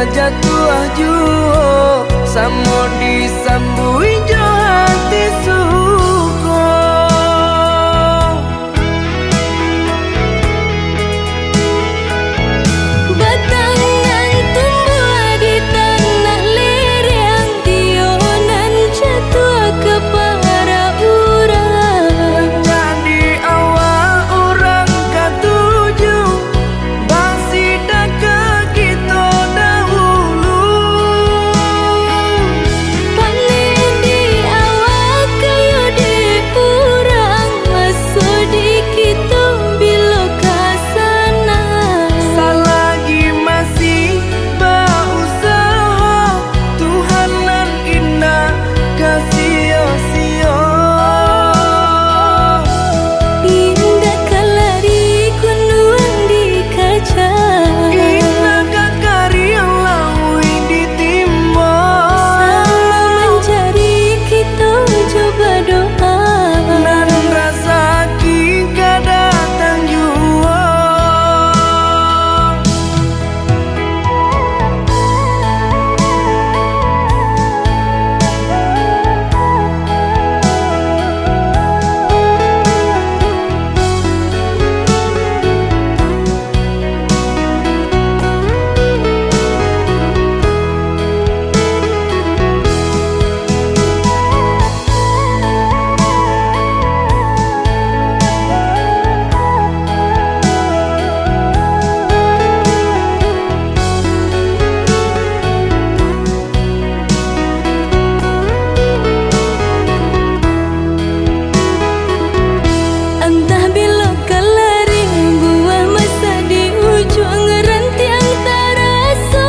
kajatuh juo samo disambui jo hati suko. Batangan tumbuh di tanah lereng, tionan jatuh ke para urang. Jadi awal orang katuju basida ke kita dahulu. Panen di awal kayu di urang, masuk di kita bila kasana. Selagi masih berusaha, Tuhan nan indah kasih-sia. Indah kalari kunduan di kaca, Indah kakari yang lawi ditimba. sama mencari kita coba doa. Nan rasa kita datang jua. Entah bila kelari buah masa di ujung rantiang terasa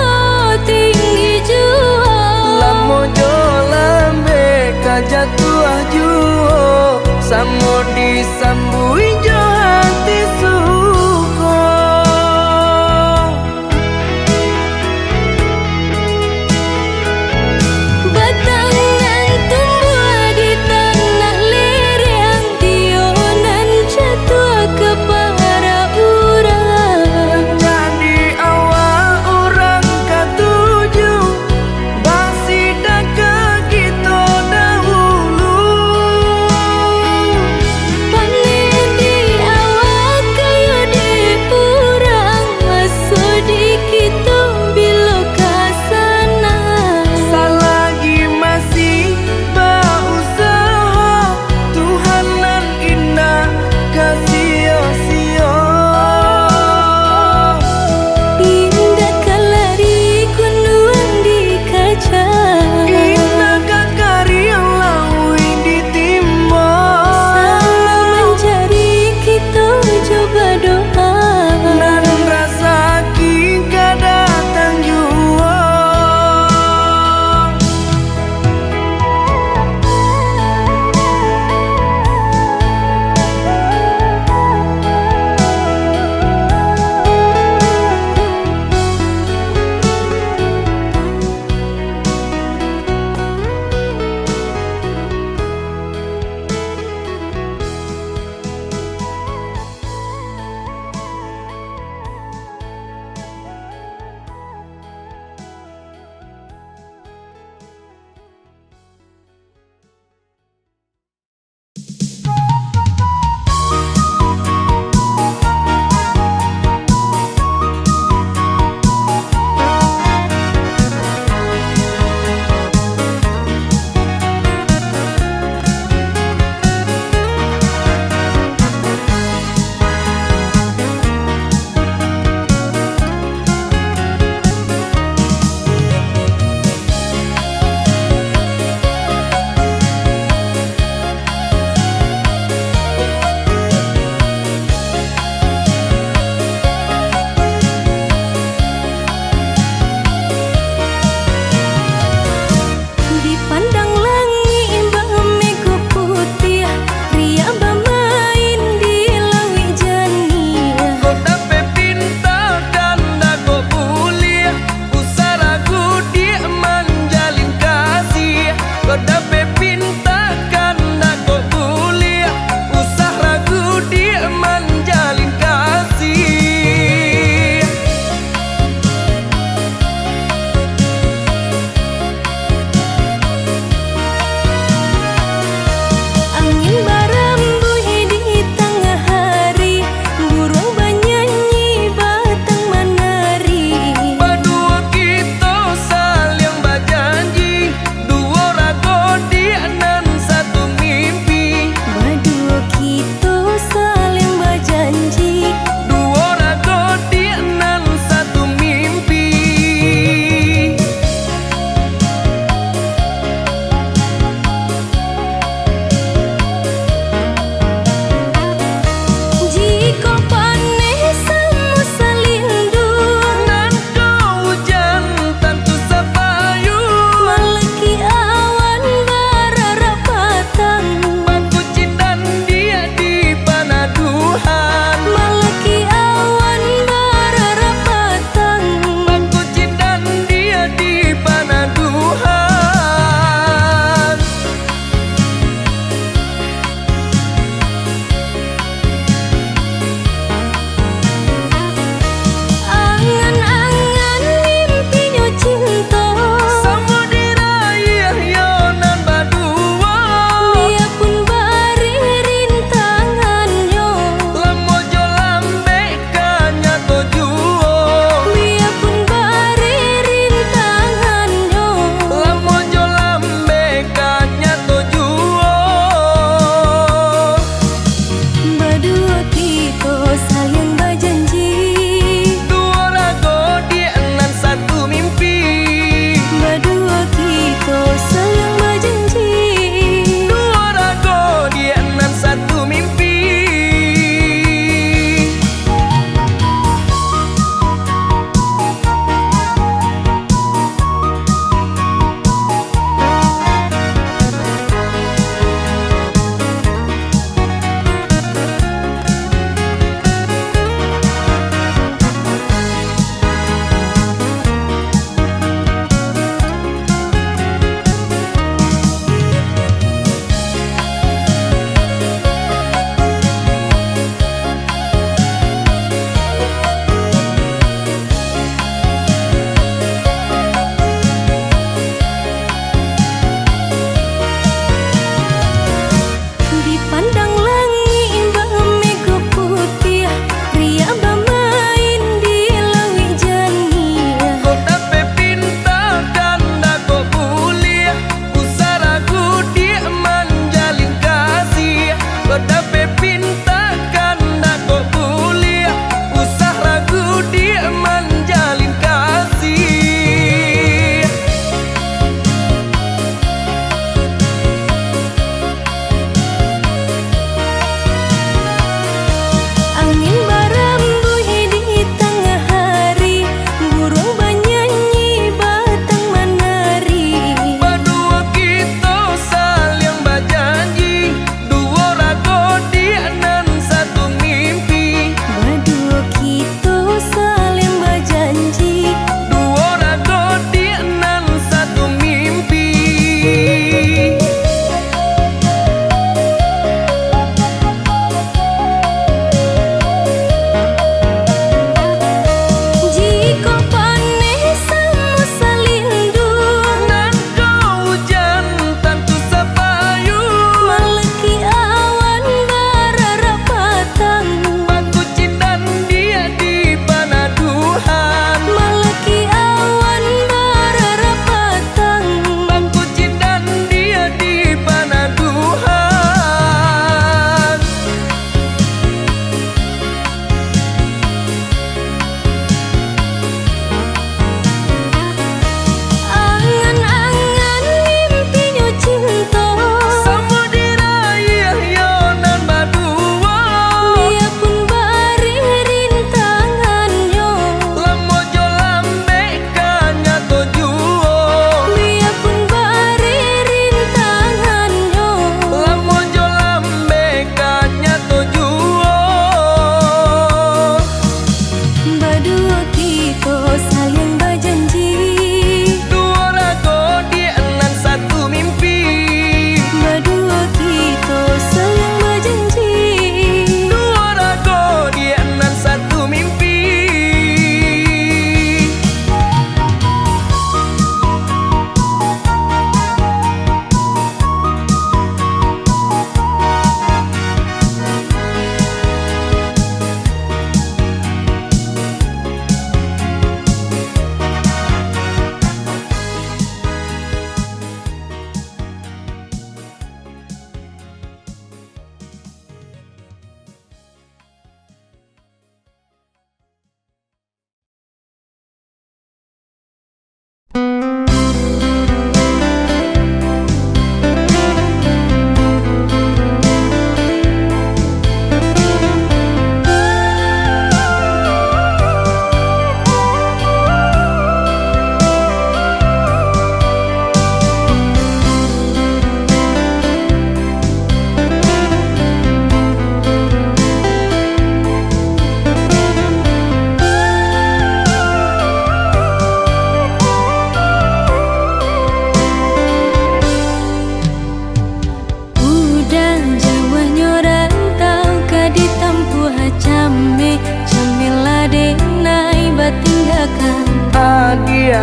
tinggi jua. Lamo jo lambe kajatuh juo samo disambui jo hati suko. Batangan tumbuh di tanah lereng, tionan jatuh ke para urang. Jadi awal orang katuju basida ke kita dahulu. Panen di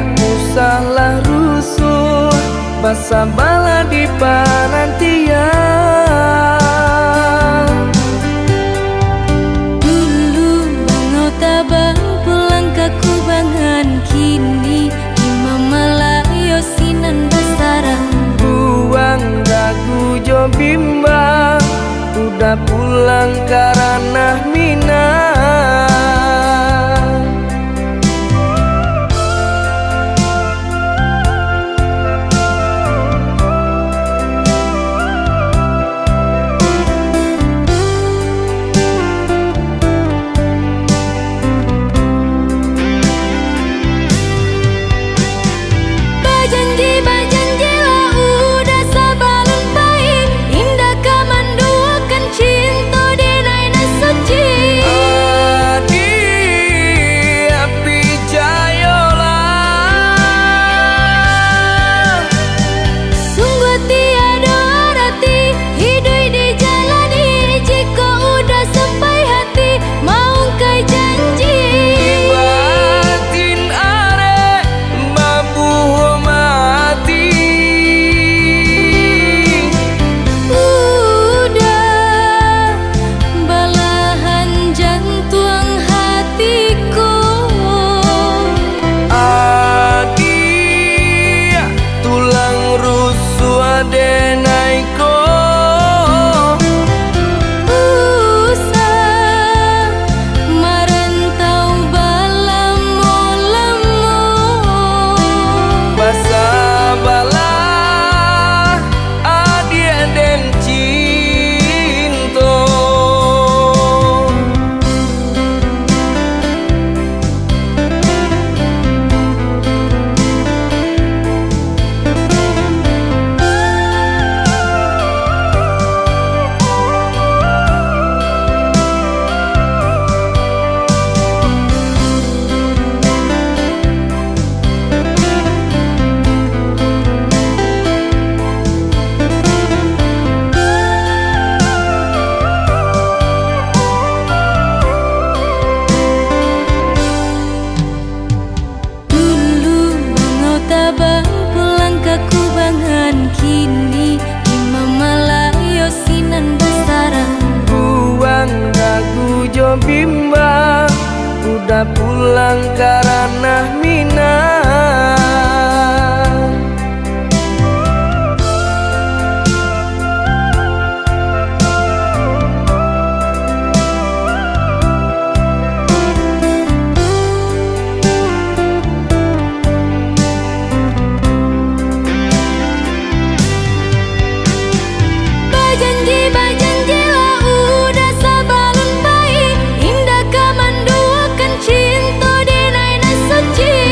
usahlah rusuh, basa bala di panantian. Dulu bangau tabang pulang ke kubangan, kini imam malayo sinan basarang. Buang dagu jo bimbang, udah pulang karena Minang. Bajanji lah udah sabalun baik, indah kamanduakan cinta di naina suci. Adi api jayolah, Sungguh tiada arti hidup dijalani, jika udah sampai hati mau kai janji. batin are babuh mati. Udah balahan jantung hatiku. Adi tulang rusuk adenaiko. Usah merantau balamo-lamo. Basa bala adi den cinto. Dulu bangau tabang pulang ke kubangan, kini imam malayo sinan basarang. Buang dagu jo bimbang, udah pulang karena Minang. Bajanji lah udah sabalun baik, indah kamanduakan cinta di naina suci.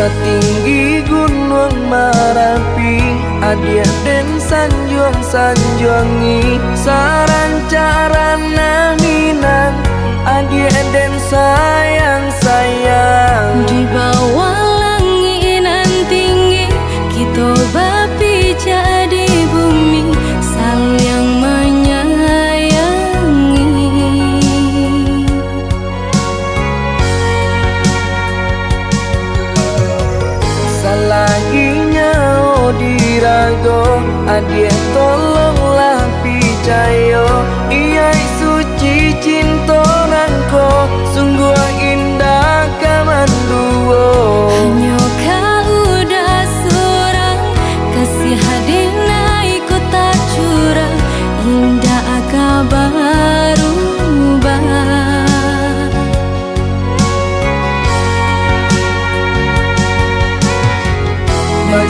Setinggi gunung Merapi, adia den sanjuang-sanjuangi, sarancarana Minang, adia den sayang-sayang. Di bawah langit nan tinggi, kita berpijak di bumi, saling menyayangi. Selaginya dirago, adia tolonglah picayo, iya suci cinta nangko, sungguh indah kamanduo. Hanya kau udah surang, kasih hadina ikut tak curang, indah kabaru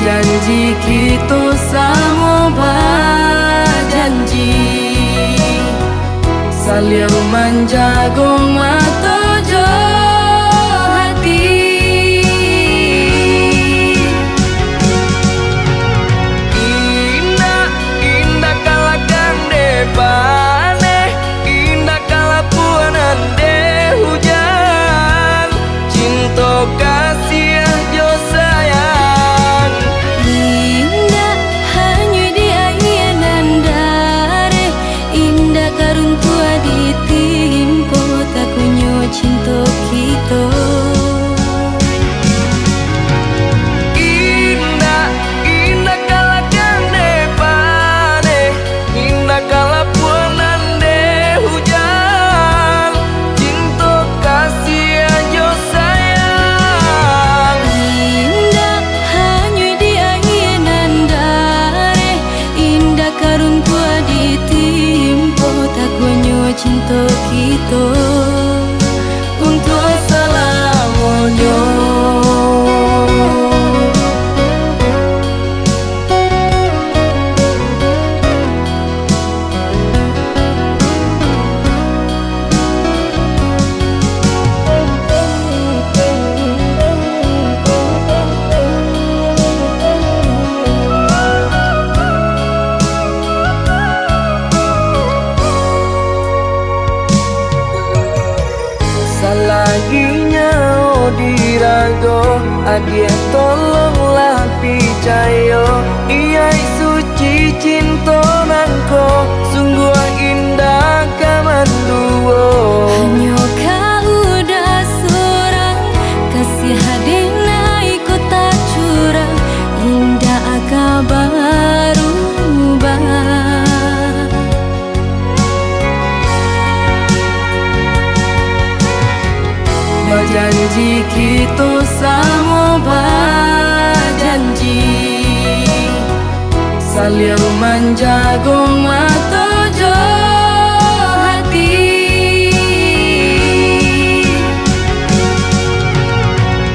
Janji kita sama berjanji, saling menjaga mata jo hati. Indah, indah kalakan depane, indah kalapuanan de hujan, cinta kasih jo sayang. Cinta kita indah, indah kalakan depane, indah kalapuanan de hujan, cinta kasih aja sayang. indah hanya di ainan dare, indah karuntua ditimpo tak kunyo cinta kita. Untuk selamanya. Selaginya dirago, adia tolonglah picayo, iya suci cinta nangko, sungguh indah kamanduo. Hanya kau udah surang, kasih hadina ikut tak curang, indah kabaru Janji kita sama berjanji, saling menjaga mata jo hati.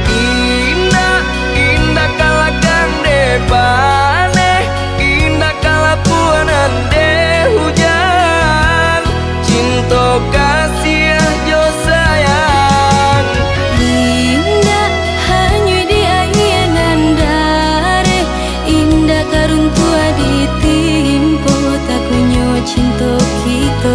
Indah, indah kalakan depane, indah kalapuanan de hujan, cinta kasih aja sayang. cinta kita.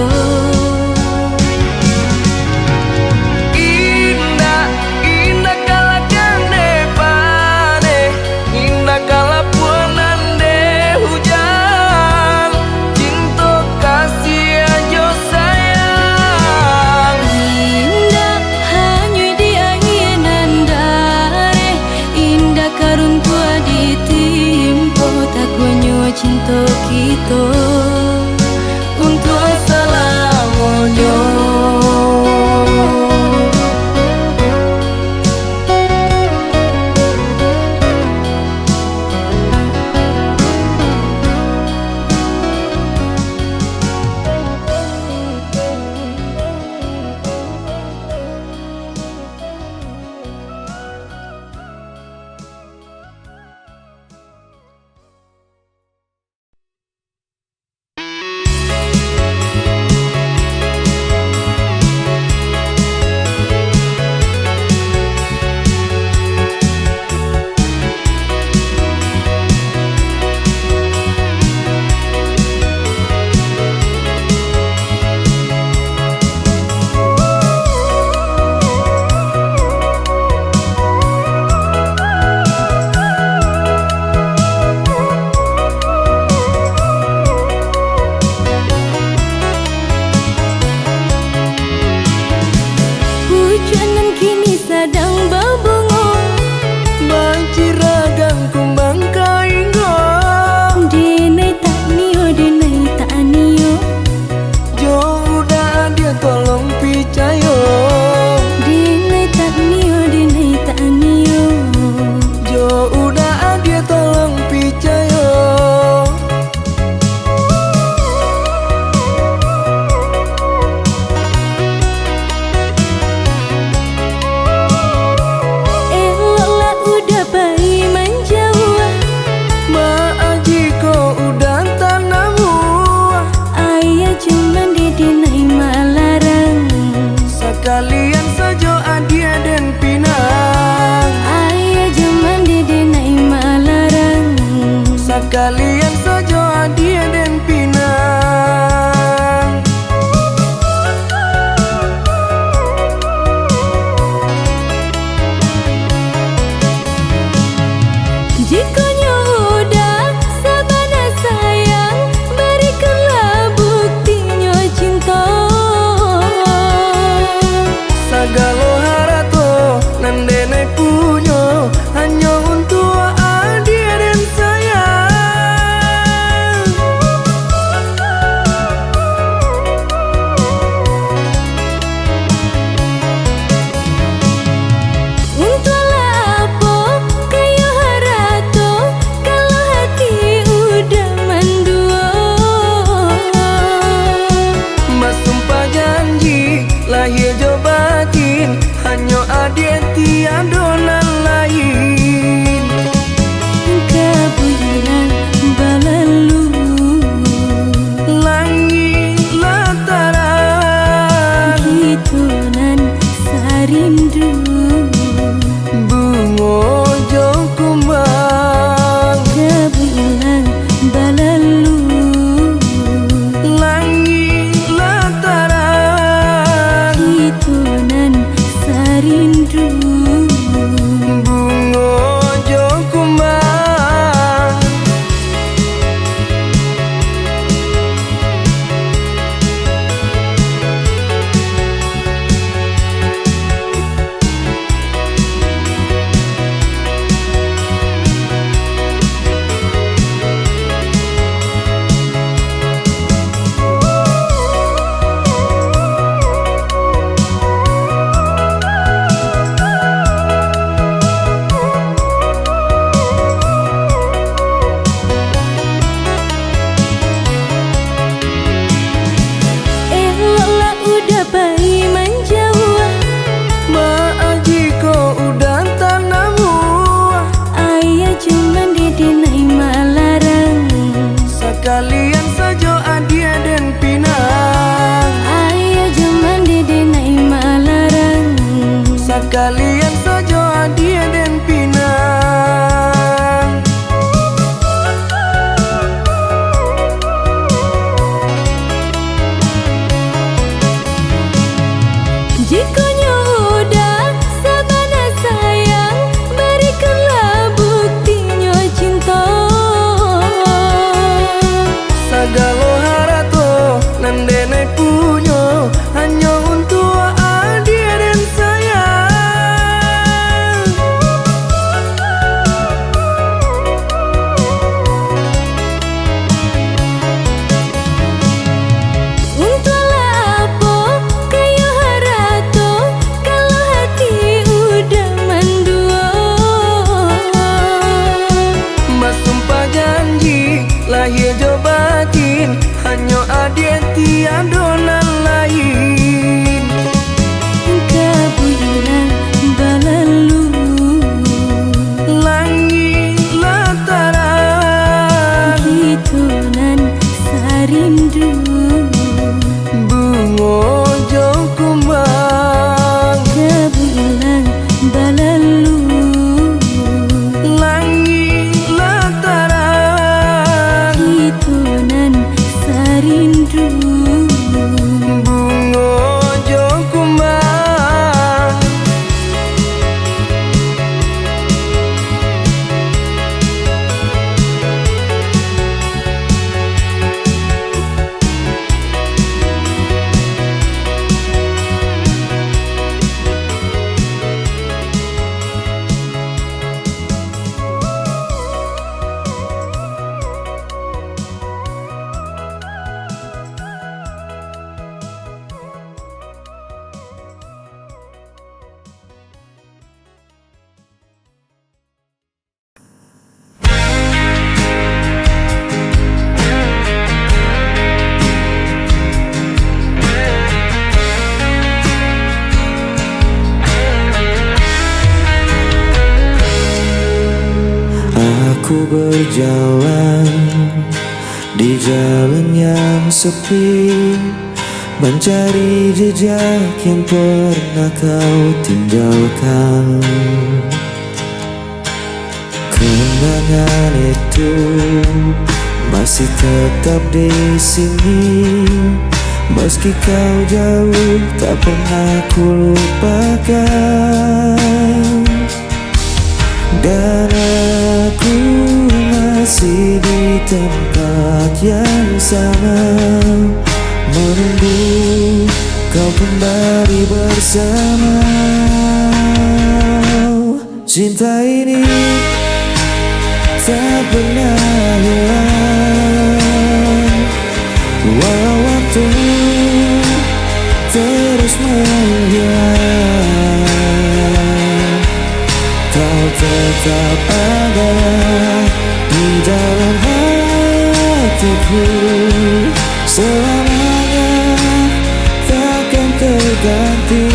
Indah, indah kalakan depane, indah kalapuanan de hujan, cinta kasih aja sayang. Indah hanya di ainan dare, indah karuntua ditimpo tak kunyo cinta kita. Bungo jo kumbang kebulan balalu langit lataran hitonan sarindu bungo jo kumbang eloklah udah bayi menjauh maaf jika udah tanah buah ayah cuman didenai malarang sekalian saja adia dan pinang ayah cuman didenai malarang sekalian saja adia dan pinang jikonya udah sabana sayang berikanlah buktinya cinta sagalo harato nandene punyo hanya untuk adia dan sayang untunglah apa kayu harato kalau hati udah mendua mas sumpah janji lahir jo batin hanya adia tiada nan lain kebulan balalu langit lataran hitonan sarindu bungo jo kumbang kebulan balalu langit lataran hitonan sarindu bungo jo kumbang Aku berjalan di jalan yang sepi, mencari jejak yang pernah kau tinggalkan. Kenangan itu masih tetap di sini, meski kau jauh tak pernah ku lupakan. Dan aku masih di tempat yang sama, menunggu kau kembali bersama. Cinta ini tak pernah hilang, walau waktu terus menghilang. Kau tetap ada di dalam hatiku, selamanya takkan terganti.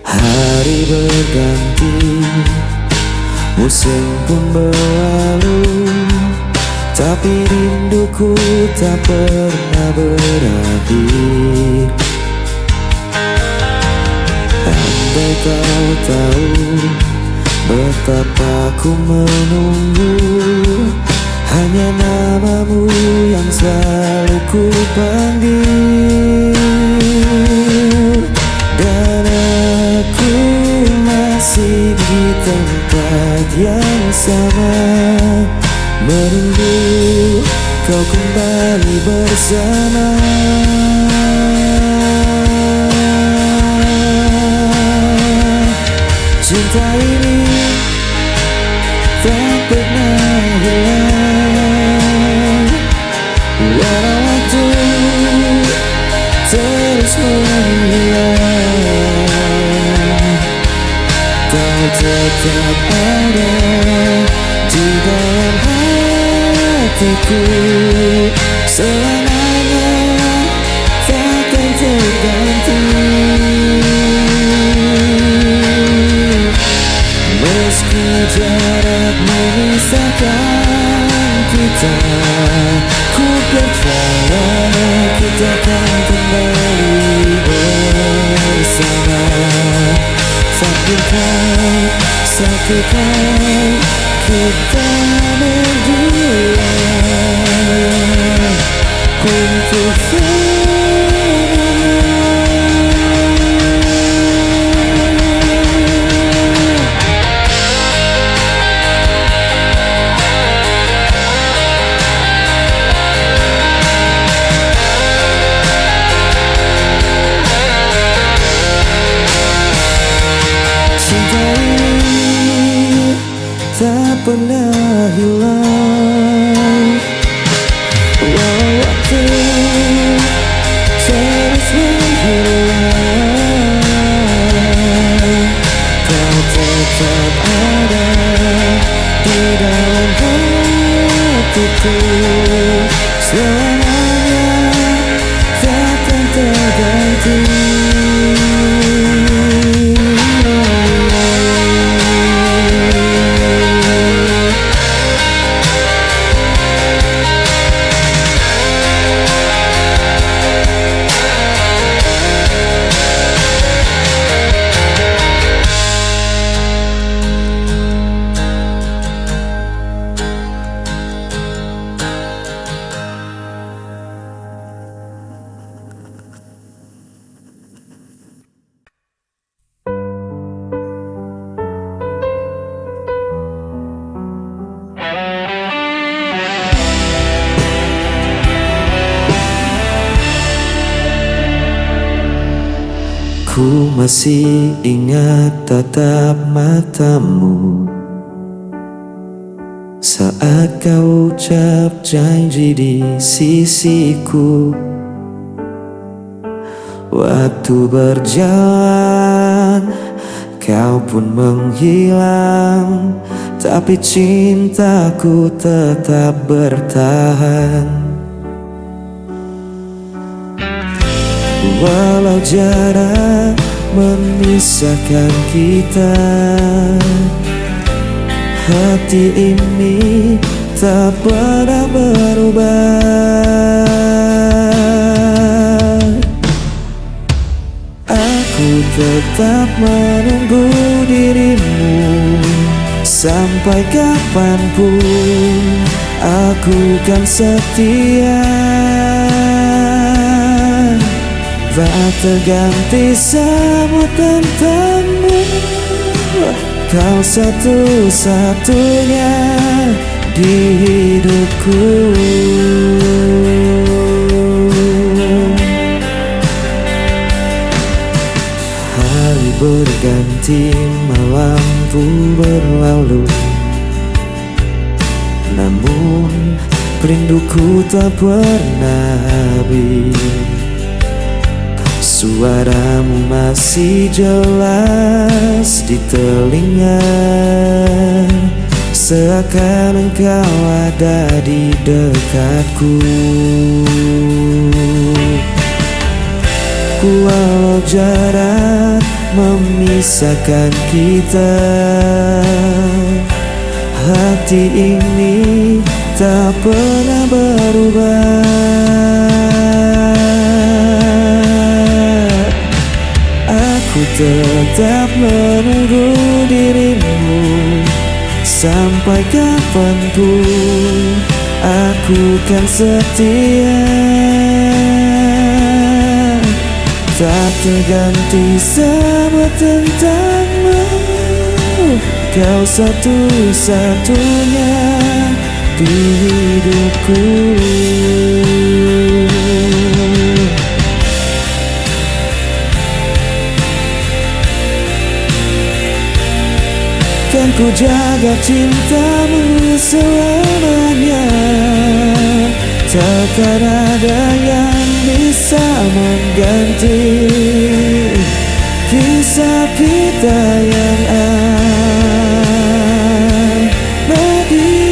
Hari berganti, musim pun berlalu, tapi rinduku tak pernah berakhir. Andai kau tahu betapa ku menunggu, hanya namamu yang selalu ku panggil. Dan aku masih di tempat yang sama, menunggu kau kembali bersama. Cinta ini tak pernah hilang, walau waktu terus menghilang. Kau tetap ada di dalam hatiku, selamanya takkan terganti. Meski jarak memisahkan kita, ku percaya kita akan kembali bersama. Takdirkan satu kali kita berdua untuk tak pernah hilang, walau waktu terus menghilang. Kau tetap ada di dalam hatiku, selamanya takkan terganti. Ku masih ingat tatap matamu saat kau ucap janji di sisiku. Waktu berjalan, kau pun menghilang, tapi cintaku tetap bertahan. Walau jarak memisahkan kita, hati ini tak pernah berubah. Aku tetap menunggu dirimu, sampai kapanpun aku kan setia. Tak terganti semua tentangmu, kau satu-satunya di hidupku. Hari berganti, malam pun berlalu, namun rinduku tak pernah habis. Suaramu masih jelas di telinga, seakan engkau ada di dekatku. Walau jarak memisahkan kita, hati ini tak pernah berubah. Aku tetap menunggu dirimu sampai kapanpun. Aku kan setia, tak terganti semua tentangmu. Kau satu-satunya di hidupku. Kan ku jaga cintamu selamanya. Takkan ada yang bisa mengganti kisah kita yang abadi.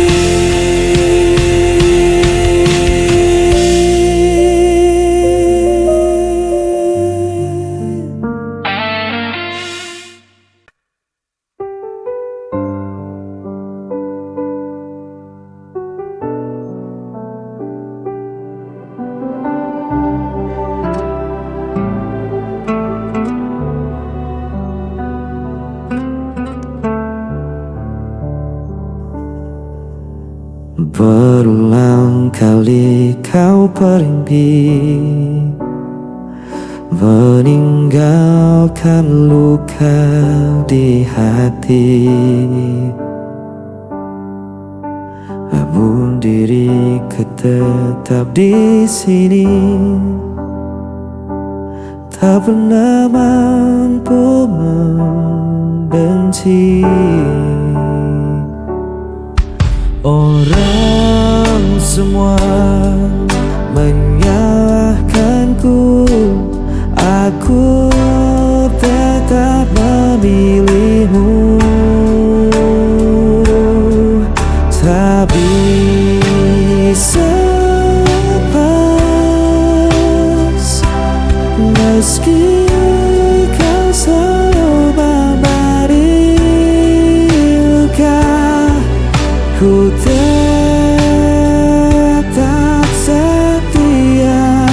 Berulang kali kau pergi, meninggalkan luka di hati. Namun diriku tetap di sini, tak pernah mampu membenci. Orang semua menyalahkanku, aku tetap memilihmu. Tak bisa lepas, meski kau selalu memberi luka. Ku tetap setia,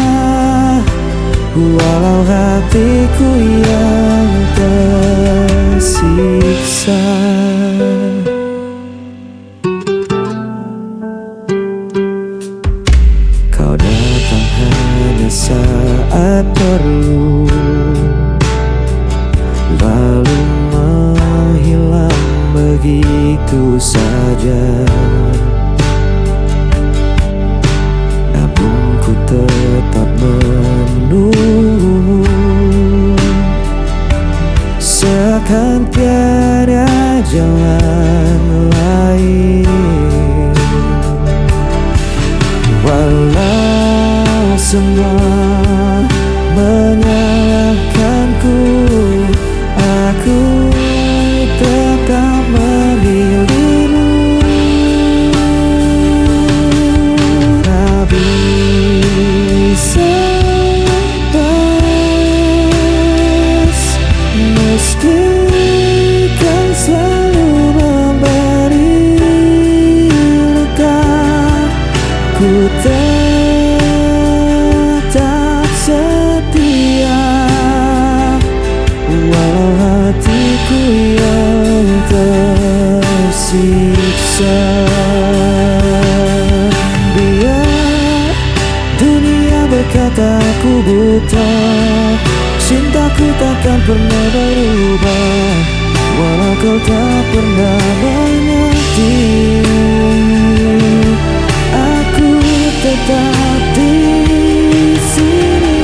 walau hatiku yang tersiksa. Kau datang hanya saat perlu, lalu menghilang begitu saja. Namun ku tetap menunggumu, seakan tiada jalan lain. Walau semua menyalahkanku, aku tetap memilihmu. Tak bisa lepas, meski kau selalu memberi luka. Ku tetap setia, walau hatiku yang tersiksa. Biar dunia berkata aku buta, cintaku takkan pernah berubah. Walau kau tak pernah mengerti, aku tetap di sini.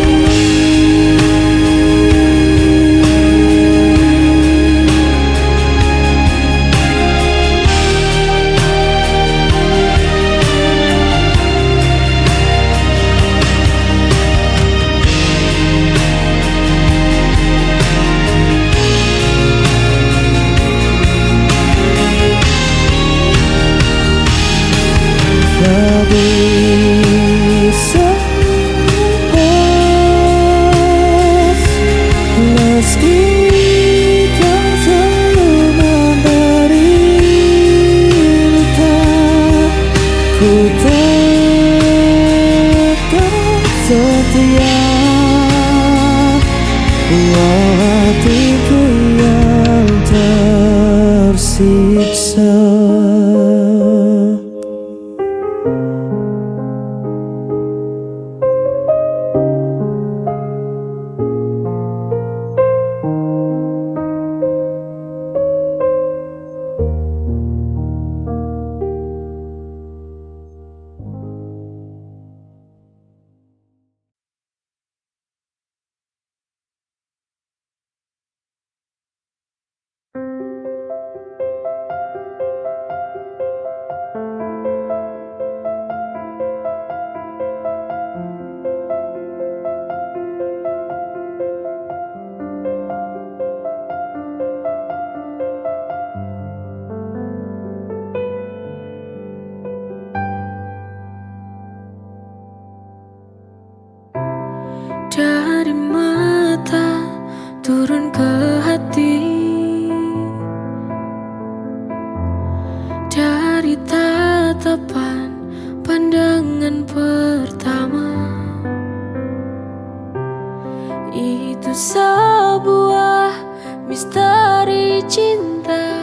Tak bisa lepas, meski kau selalu memberi luka. Ku setia, hatiku yang tersiksa. Dari mata turun ke hati, dari tatapan pandangan pertama. Itu sebuah misteri cinta.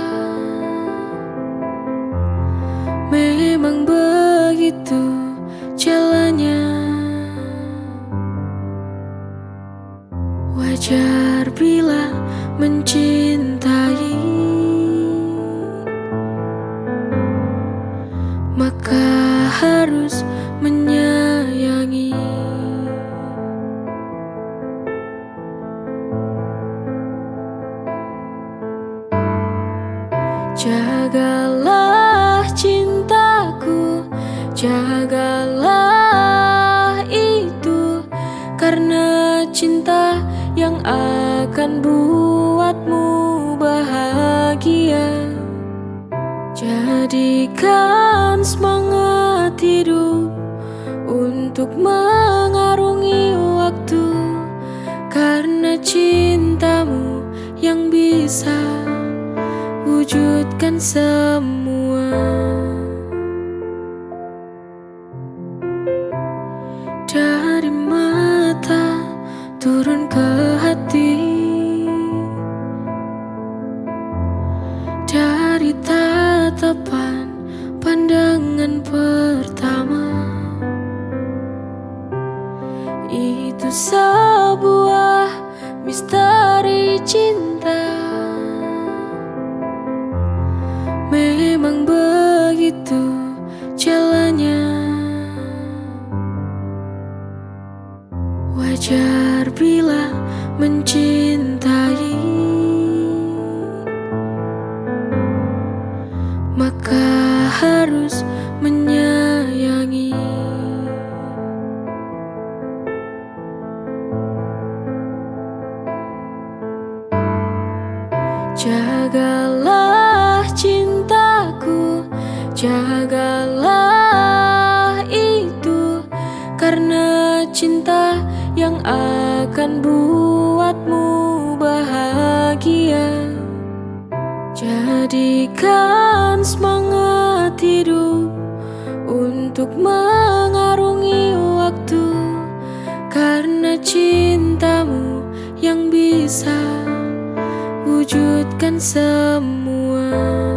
Memang begitu jalannya. Wajar bila mencintai, maka harus menyayangi. Jagalah cintaku, jagalah itu, karena cinta yang akan buatmu bahagia. Jadikan semangat hidup untuk mengarungi waktu, karena cintamu yang bisa wujudkan semua. Dari mata turun ke hati, dari tatapan pandangan pertama. Itu sebuah misteri cinta. Memang begitu jalannya. Wajar bila mencintai, maka harus menyayangi. Jagalah cintaku, jagalah itu, karena cinta yang akan buatmu bahagia. Jadikan semangat hidup untuk mengarungi waktu, karena cintamu yang bisa wujudkan semua.